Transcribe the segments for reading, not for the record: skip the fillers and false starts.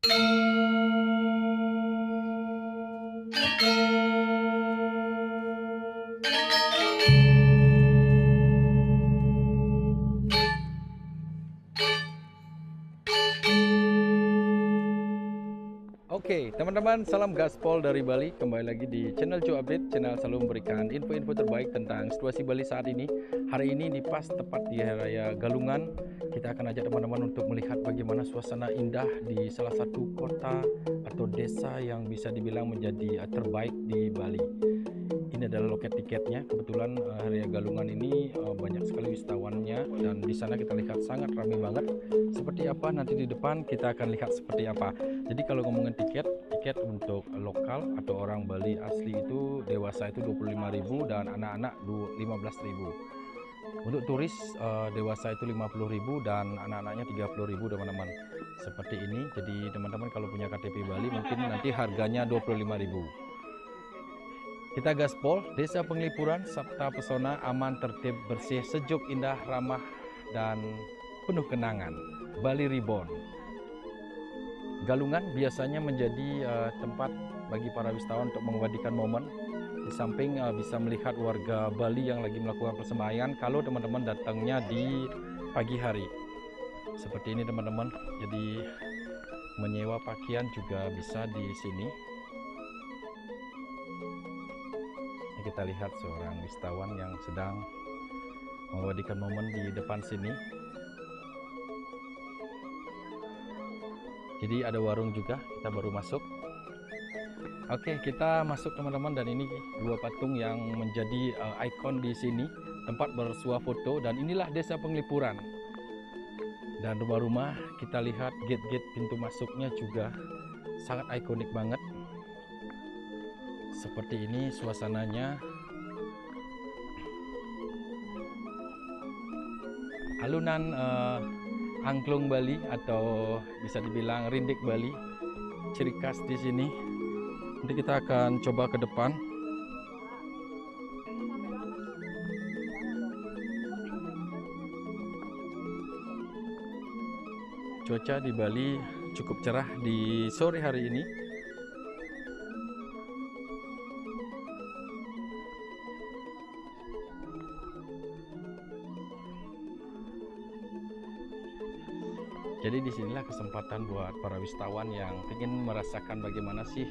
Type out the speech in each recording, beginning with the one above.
Oke, teman-teman, salam gaspol dari Bali. Kembali lagi di channel Joe Update. Channel selalu memberikan info-info terbaik tentang situasi Bali saat ini. Hari ini pas tepat di Hari Raya Galungan, kita akan ajak teman-teman untuk melihat bagaimana suasana indah di salah satu kota atau desa yang bisa dibilang menjadi terbaik di Bali. Ini adalah loket tiketnya. Kebetulan Hari Raya Galungan ini banyak sekali wisatawannya, dan di sana kita lihat sangat ramai banget. Seperti apa nanti di depan kita akan lihat seperti apa. Jadi kalau ngomongin tiket untuk lokal atau orang Bali asli itu dewasa itu 25.000 dan anak-anak 15.000. Untuk turis dewasa itu 50.000 dan anak-anaknya 30.000 teman-teman. Seperti ini. Jadi teman-teman kalau punya KTP Bali mungkin nanti harganya 25.000. Kita gaspol, Desa Penglipuran, Sabta Pesona, aman, tertib, bersih, sejuk, indah, ramah, dan penuh kenangan. Bali Reborn. Galungan biasanya menjadi tempat bagi para wisatawan untuk mengabadikan momen. Di samping bisa melihat warga Bali yang lagi melakukan persembahyaan kalau teman-teman datangnya di pagi hari. Seperti ini teman-teman. Jadi menyewa pakaian juga bisa di sini. Kita lihat seorang wisatawan yang sedang mengabadikan momen di depan sini. Jadi ada warung juga, kita baru masuk. Oke, kita masuk teman-teman, dan ini dua patung yang menjadi ikon di sini, tempat bersuah foto, dan inilah Desa Penglipuran. Dan rumah-rumah kita lihat gate-gate pintu masuknya juga sangat ikonik banget. Seperti ini suasananya. Alunan angklung Bali atau bisa dibilang rindik Bali, ciri khas di sini. Nanti kita akan coba ke depan. Cuaca di Bali cukup cerah di sore hari ini. Jadi disinilah kesempatan buat para wisatawan yang ingin merasakan bagaimana sih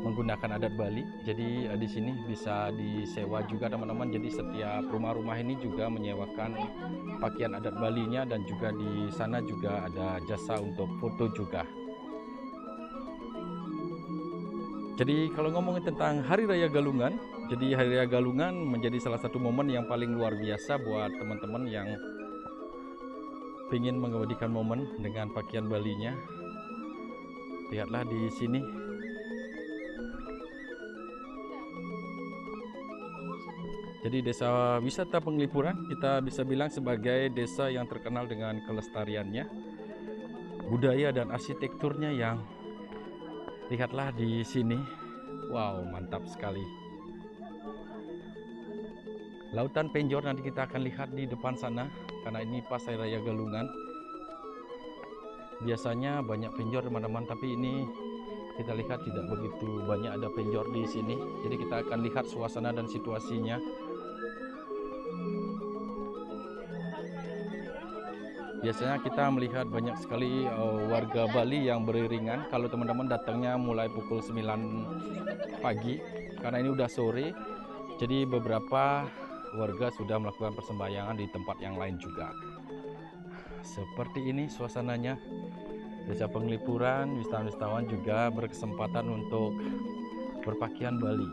menggunakan adat Bali. Jadi di sini bisa disewa juga teman-teman. Jadi setiap rumah-rumah ini juga menyewakan pakaian adat Balinya, dan juga di sana juga ada jasa untuk foto juga. Jadi kalau ngomongin tentang Hari Raya Galungan, jadi Hari Raya Galungan menjadi salah satu momen yang paling luar biasa buat teman-teman yang ingin mengabadikan momen dengan pakaian Balinya. Lihatlah di sini. Jadi Desa Wisata Penglipuran kita bisa bilang sebagai desa yang terkenal dengan kelestariannya, budaya dan arsitekturnya yang lihatlah di sini. Wow, mantap sekali. Lautan Penjor nanti kita akan lihat di depan sana, karena ini pas Hari Raya Galungan. Biasanya banyak penjor teman-teman, tapi ini kita lihat tidak begitu banyak ada penjor di sini. Jadi kita akan lihat suasana dan situasinya. Biasanya kita melihat banyak sekali warga Bali yang beriringan kalau teman-teman datangnya mulai pukul 9 pagi, karena ini udah sore. Jadi beberapa warga sudah melakukan persembahyangan di tempat yang lain juga. Seperti ini suasananya. Desa Penglipuran, wisatawan juga berkesempatan untuk berpakaian Bali.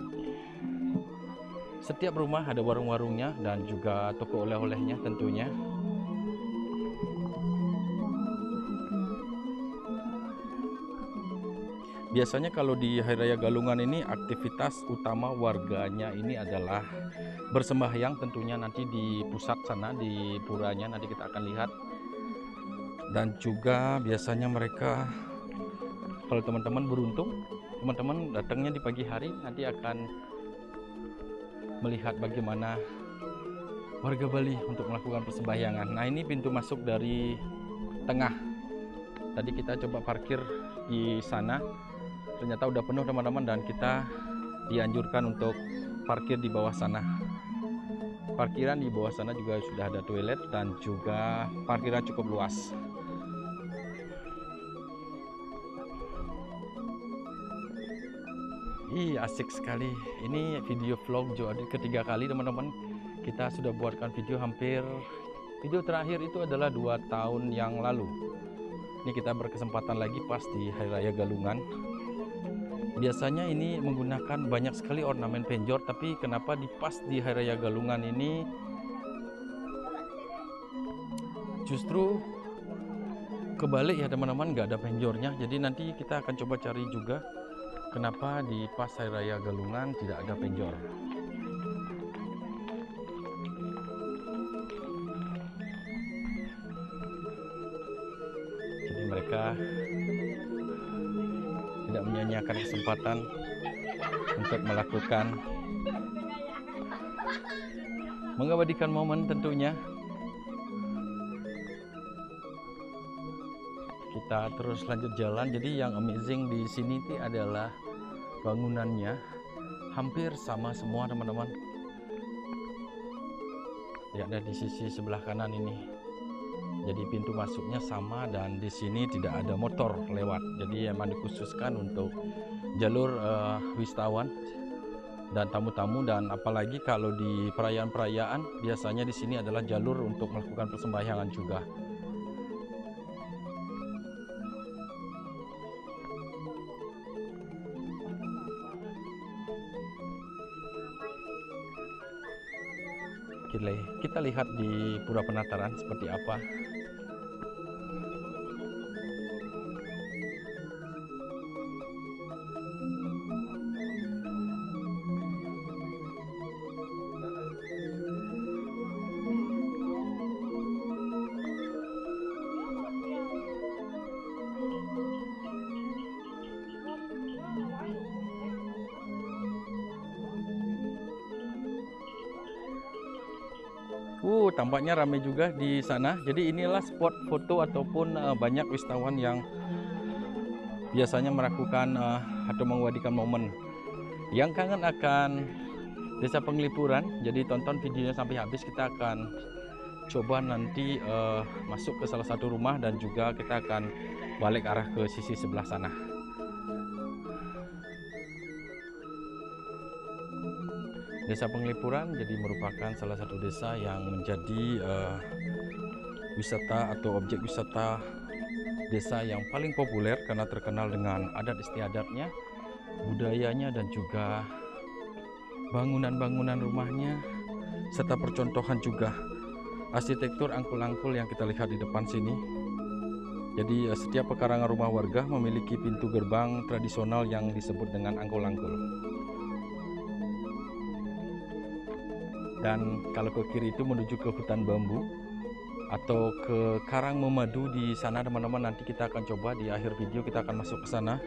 Setiap rumah ada warung-warungnya dan juga toko oleh-olehnya tentunya. Biasanya kalau di Hari Raya Galungan ini aktivitas utama warganya ini adalah bersembahyang, tentunya nanti di pusat sana, di puranya nanti kita akan lihat. Dan juga biasanya mereka, kalau teman-teman beruntung, teman-teman datangnya di pagi hari, nanti akan melihat bagaimana warga Bali untuk melakukan persembahyangan. Nah, ini pintu masuk dari tengah. Tadi kita coba parkir di sana ternyata udah penuh teman-teman, dan kita dianjurkan untuk parkir di bawah sana. Parkiran di bawah sana juga sudah ada toilet dan juga parkiran cukup luas. Ih, asik sekali. Ini video vlog Joe Adit ketiga kali teman-teman. Kita sudah buatkan video video terakhir itu adalah 2 tahun yang lalu. Ini kita berkesempatan lagi pas di Hari Raya Galungan. Biasanya ini menggunakan banyak sekali ornamen penjor, tapi kenapa di pas di Hari Raya Galungan ini justru kebalik ya teman-teman, nggak ada penjornya. Jadi nanti kita akan coba cari juga kenapa di pas Hari Raya Galungan tidak ada penjor. Jadi mereka tidak menyia-nyiakan kesempatan untuk melakukan mengabadikan momen tentunya. Kita terus lanjut jalan. Jadi yang amazing di sini adalah bangunannya hampir sama semua teman-teman. Ya, ada di sisi sebelah kanan ini. Jadi pintu masuknya sama, dan di sini tidak ada motor lewat. Jadi emang dikhususkan untuk jalur wisatawan dan tamu-tamu, dan apalagi kalau di perayaan-perayaan biasanya di sini adalah jalur untuk melakukan persembahyangan juga. Kita lihat di Pura Penataran seperti apa. Tampaknya ramai juga di sana. Jadi inilah spot foto ataupun banyak wisatawan yang biasanya melakukan atau mengabadikan momen. Yang kangen akan Desa Penglipuran, jadi tonton videonya sampai habis. Kita akan coba nanti masuk ke salah satu rumah, dan juga kita akan balik arah ke sisi sebelah sana. Desa Penglipuran jadi merupakan salah satu desa yang menjadi wisata atau objek wisata desa yang paling populer karena terkenal dengan adat istiadatnya, budayanya, dan juga bangunan-bangunan rumahnya, serta percontohan juga arsitektur angkul-angkul yang kita lihat di depan sini. Jadi setiap pekarangan rumah warga memiliki pintu gerbang tradisional yang disebut dengan angkul-angkul. Dan kalau ke kiri itu menuju ke hutan bambu atau ke karang memadu di sana teman-teman. Nanti kita akan coba di akhir video, kita akan masuk ke sana.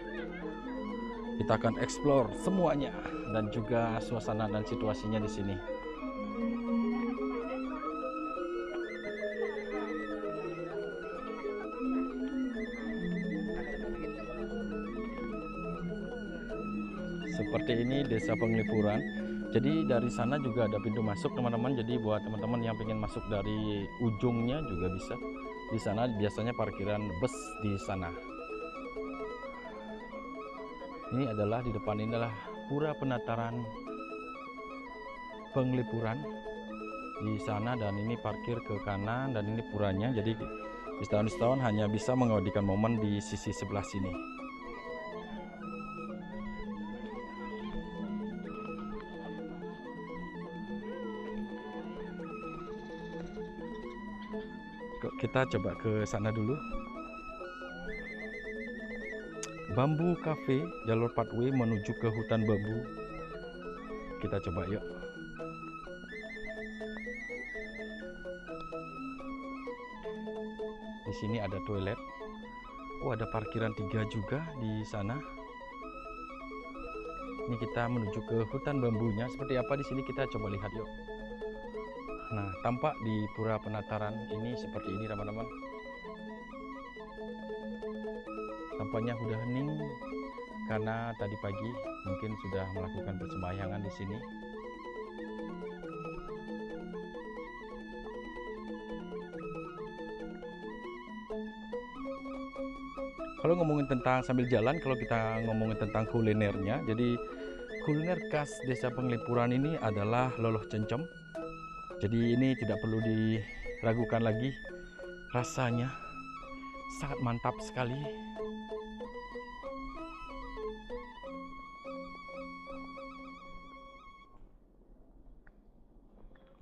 Kita akan explore semuanya dan juga suasana dan situasinya di sini. Seperti ini Desa Penglipuran. Jadi dari sana juga ada pintu masuk teman-teman. Jadi buat teman-teman yang ingin masuk dari ujungnya juga bisa. Di sana biasanya parkiran bus di sana. Ini adalah di depan ini adalah Pura Penataran Penglipuran di sana, dan ini parkir ke kanan, dan ini puranya. Jadi wisatawan hanya bisa mengabadikan momen di sisi sebelah sini. Kita coba ke sana dulu. Bambu Cafe, jalur pathway menuju ke hutan bambu. Kita coba yuk. Di sini ada toilet. Oh, ada parkiran 3 juga di sana. Ini kita menuju ke hutan bambunya. Seperti apa di sini kita coba lihat yuk. Nah, tampak di Pura Penataran ini seperti ini teman-teman. Tampaknya sudah hening karena tadi pagi mungkin sudah melakukan persembahyangan di sini. Kalau ngomongin tentang sambil jalan, kalau kita ngomongin tentang kulinernya, jadi kuliner khas Desa Penglipuran ini adalah loloh cencem. Jadi ini tidak perlu diragukan lagi, rasanya sangat mantap sekali.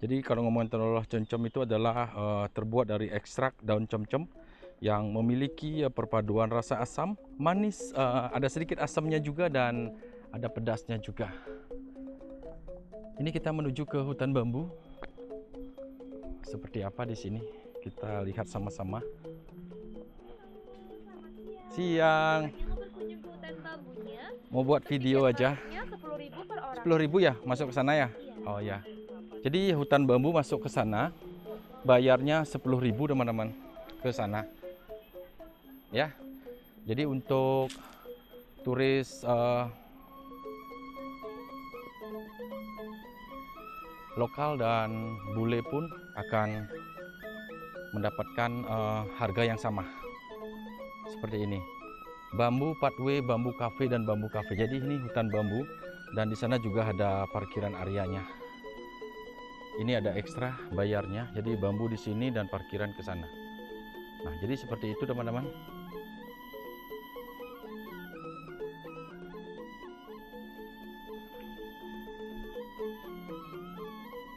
Jadi kalau ngomongin loloh cencem itu adalah terbuat dari ekstrak daun cemcem yang memiliki perpaduan rasa asam, manis, ada sedikit asamnya juga dan ada pedasnya juga. Ini kita menuju ke hutan bambu. Seperti apa di sini? Kita lihat sama-sama. Siang. Mau buat video aja. 10.000 per orang. 10.000 ya masuk ke sana ya? Oh ya. Jadi hutan bambu masuk ke sana, bayarnya 10.000 teman-teman ke sana. Ya. Jadi untuk turis lokal dan bule pun akan mendapatkan harga yang sama seperti ini. Bambu pathway, bambu cafe dan bambu cafe. Jadi ini hutan bambu dan di sana juga ada parkiran areanya. Ini ada ekstra bayarnya. Jadi bambu di sini dan parkiran ke sana. Nah, jadi seperti itu teman-teman.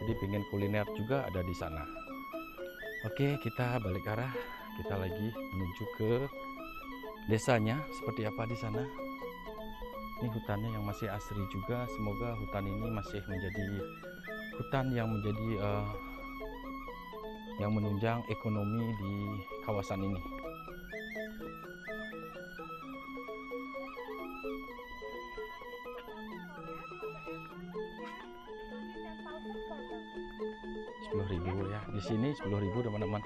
Jadi pengen kuliner juga ada di sana. Oke, kita balik arah. Kita lagi menuju ke desanya. Seperti apa di sana? Ini hutannya yang masih asri juga. Semoga hutan ini masih menjadi hutan yang menjadi yang menunjang ekonomi di kawasan ini. Rp10.000 ya. Di sini 10.000 teman-teman.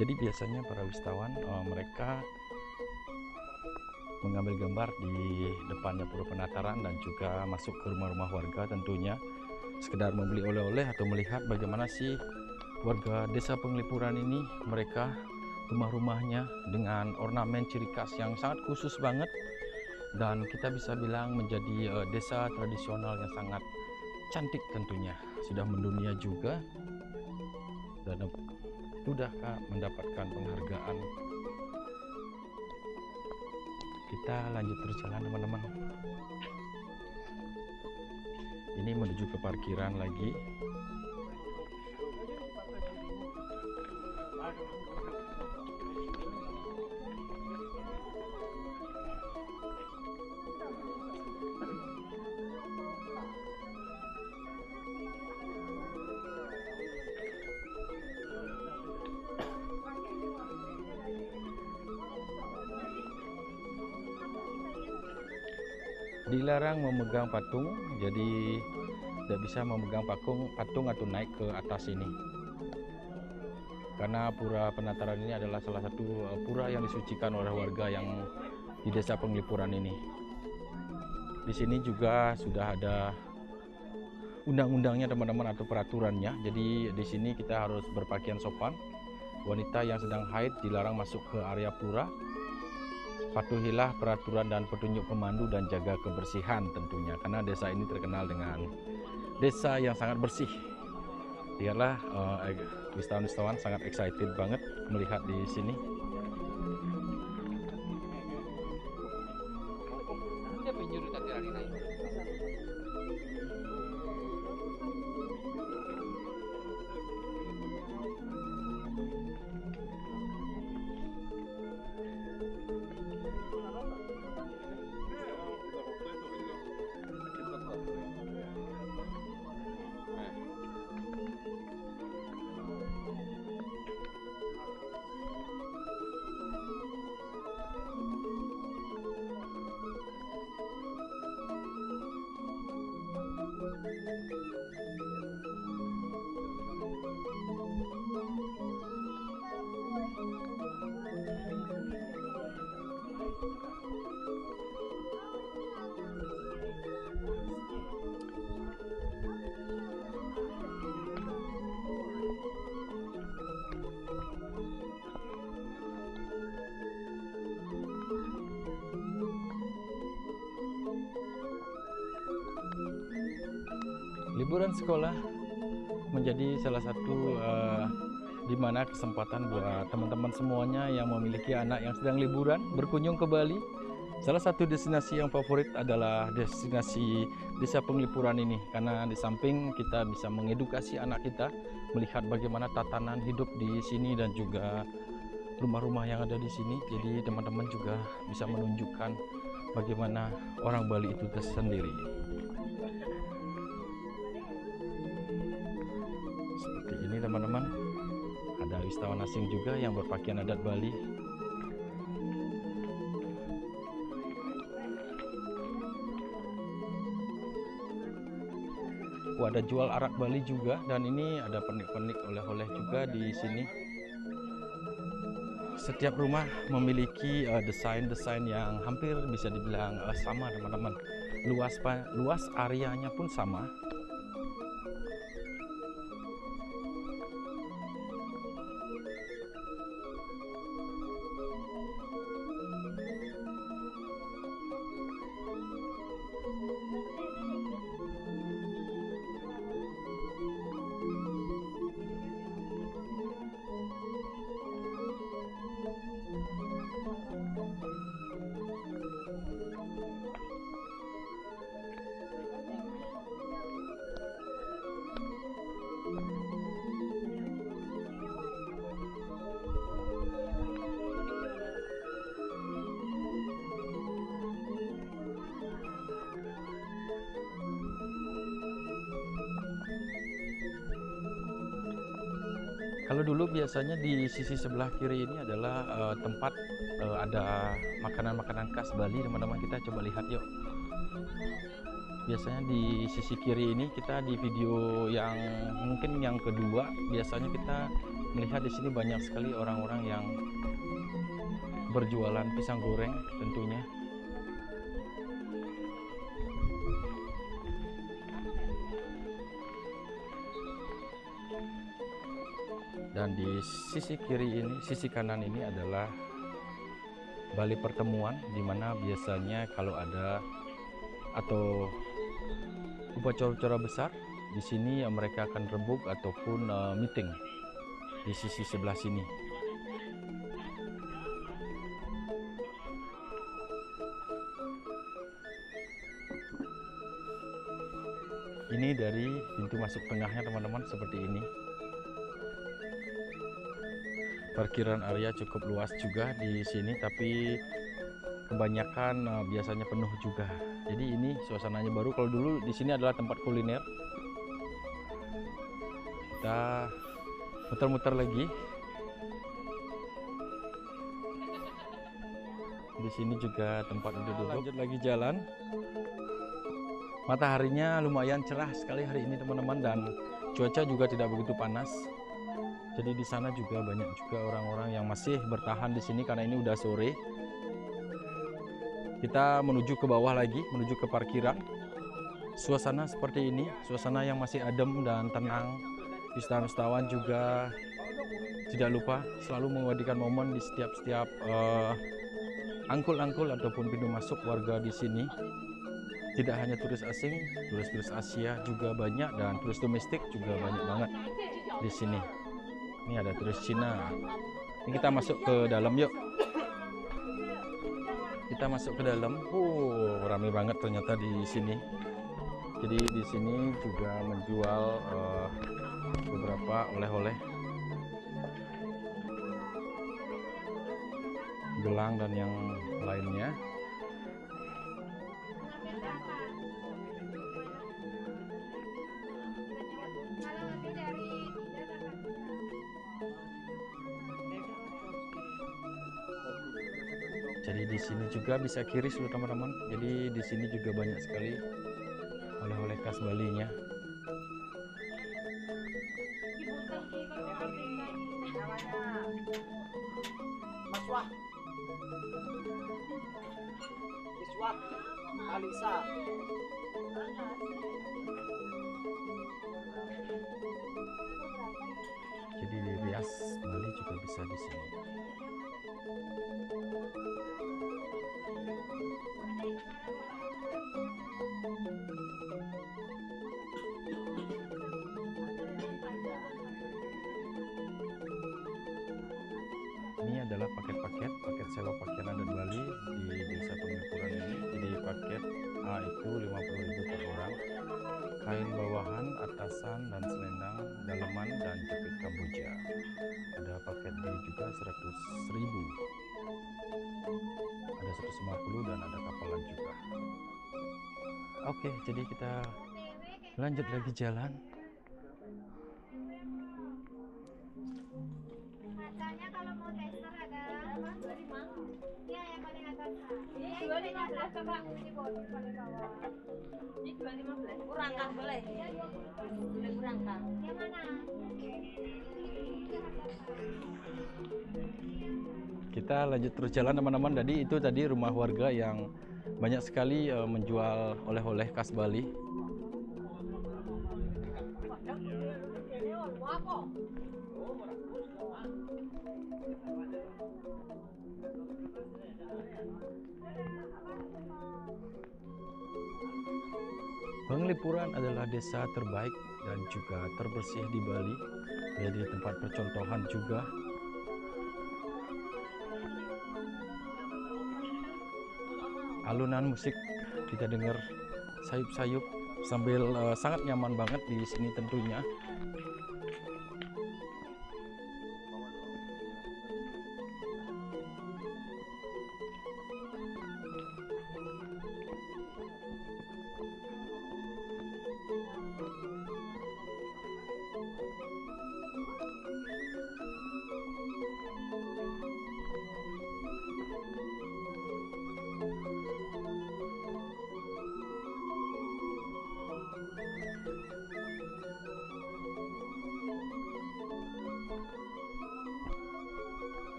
Jadi biasanya para wisatawan mereka mengambil gambar di depannya Pura Penataran dan juga masuk ke rumah-rumah warga tentunya sekedar membeli oleh-oleh atau melihat bagaimana sih warga Desa Penglipuran ini, mereka rumah-rumahnya dengan ornamen ciri khas yang sangat khusus banget dan kita bisa bilang menjadi desa tradisional yang sangat cantik tentunya, sudah mendunia juga dan sudah mendapatkan penghargaan. Kita lanjut terus jalan teman-teman. Ini menuju ke parkiran lagi. Dilarang memegang patung, jadi tidak bisa memegang patung atau naik ke atas ini. Karena Pura Penataran ini adalah salah satu pura yang disucikan oleh warga yang di Desa Penglipuran ini. Di sini juga sudah ada undang-undangnya teman-teman atau peraturannya. Jadi di sini kita harus berpakaian sopan. Wanita yang sedang haid dilarang masuk ke area pura. Patuhilah peraturan dan petunjuk pemandu dan jaga kebersihan tentunya, karena desa ini terkenal dengan desa yang sangat bersih. Lihatlah wisatawan-wisatawan sangat excited banget melihat di sini. Liburan sekolah menjadi salah satu di mana kesempatan buat teman-teman semuanya yang memiliki anak yang sedang liburan berkunjung ke Bali. Salah satu destinasi yang favorit adalah destinasi Desa Penglipuran ini, karena di samping kita bisa mengedukasi anak kita melihat bagaimana tatanan hidup di sini dan juga rumah-rumah yang ada di sini. Jadi teman-teman juga bisa menunjukkan bagaimana orang Bali itu tersendiri. Seperti ini teman-teman, ada wisatawan asing juga yang berpakaian adat Bali. Ada jual arak Bali juga, dan ini ada pernik-pernik oleh-oleh juga di sini. Setiap rumah memiliki desain-desain yang hampir bisa dibilang sama teman-teman. Luas areanya pun sama. Kalau dulu biasanya di sisi sebelah kiri ini adalah tempat ada makanan-makanan khas Bali, teman-teman. Kita coba lihat yuk. Biasanya di sisi kiri ini, kita di video yang mungkin yang kedua, biasanya kita melihat di sini banyak sekali orang-orang yang berjualan pisang goreng tentunya. Dan di sisi kiri ini, sisi kanan ini adalah Bali Pertemuan, di mana biasanya kalau ada atau upacara-upacara besar di sini mereka akan rebuk ataupun meeting di sisi sebelah sini. Ini dari pintu masuk tengahnya teman-teman, seperti ini. Parkiran area cukup luas juga di sini, tapi kebanyakan biasanya penuh juga. Jadi ini suasananya baru. Kalau dulu di sini adalah tempat kuliner. Kita muter-muter lagi. Di sini juga tempat duduk-duduk. Lanjut lagi jalan. Mataharinya lumayan cerah sekali hari ini teman-teman, dan cuaca juga tidak begitu panas. Jadi di sana juga banyak juga orang-orang yang masih bertahan di sini karena ini udah sore. Kita menuju ke bawah lagi, menuju ke parkiran. Suasana seperti ini, suasana yang masih adem dan tenang. Wisatawan juga tidak lupa selalu mengabadikan momen di setiap angkul-angkul ataupun pintu masuk warga di sini. Tidak hanya turis asing, turis-turis Asia juga banyak, dan turis domestik juga banyak banget di sini. Ini ada turis Cina. Ini kita masuk ke dalam yuk. Kita masuk ke dalam. Ramai banget ternyata di sini. Jadi di sini juga menjual beberapa oleh-oleh, gelang dan yang lainnya. Jadi di sini juga bisa kiris loh teman-teman. Jadi di sini juga banyak sekali oleh-oleh khas khas Balinya. Maswah. Miswah. Alisa. Jadi rias Bali juga bisa di sini. Ini adalah paket sewa pakaian adat Bali di Desa Penglipuran ini. Jadi paket A itu 50.000 per orang. Kain bawahan, atasan dan selendang, daleman dan jepit kamboja. Ada paket B juga 100.000. Ada 150 dan ada kapalan juga. Oke, jadi kita lanjut lagi jalan. Harganya kalau mau tester ada 25. Iya, yang paling atas. Ini 215 coba. Ini bawah paling bawah. Ini 215. Kurang kan boleh? Iya, 20. Boleh kurang kan? Yang mana? Kita lanjut terus jalan teman-teman. Itu tadi rumah warga yang banyak sekali menjual oleh-oleh khas Bali. Penglipuran adalah desa terbaik dan juga terbersih di Bali. Jadi tempat percontohan juga. Alunan musik kita dengar sayup-sayup sambil sangat nyaman banget di sini tentunya.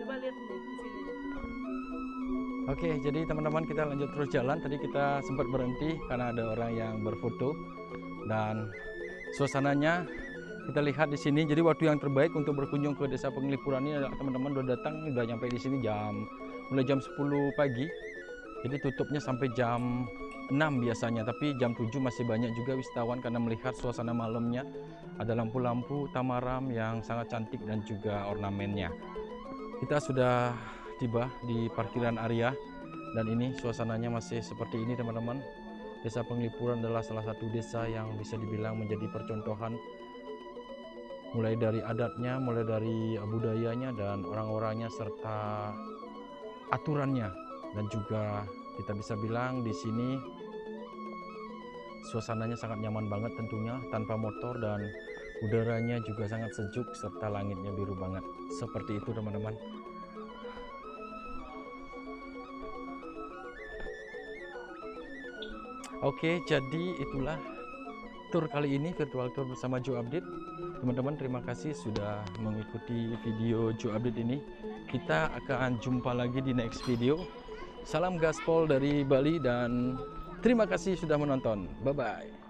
Coba lihat nih di sini. Oke, jadi teman-teman kita lanjut terus jalan. Tadi kita sempat berhenti karena ada orang yang berfoto dan suasananya kita lihat di sini. Jadi waktu yang terbaik untuk berkunjung ke Desa Penglipuran ini adalah teman-teman udah datang, udah nyampe di sini mulai jam 10 pagi. Jadi tutupnya sampai jam 6 biasanya, tapi jam 7 masih banyak juga wisatawan karena melihat suasana malamnya. Ada lampu-lampu tamaram yang sangat cantik dan juga ornamennya. Kita sudah tiba di parkiran area dan ini suasananya masih seperti ini teman-teman. Desa Penglipuran adalah salah satu desa yang bisa dibilang menjadi percontohan, mulai dari adatnya, mulai dari budayanya dan orang-orangnya serta aturannya, dan juga kita bisa bilang di sini suasananya sangat nyaman banget tentunya, tanpa motor, dan udaranya juga sangat sejuk serta langitnya biru banget. Seperti itu teman-teman. Oke, jadi itulah tour kali ini, virtual tour bersama Joe Update. Teman-teman, terima kasih sudah mengikuti video Joe Update ini. Kita akan jumpa lagi di next video. Salam gaspol dari Bali dan terima kasih sudah menonton. Bye-bye.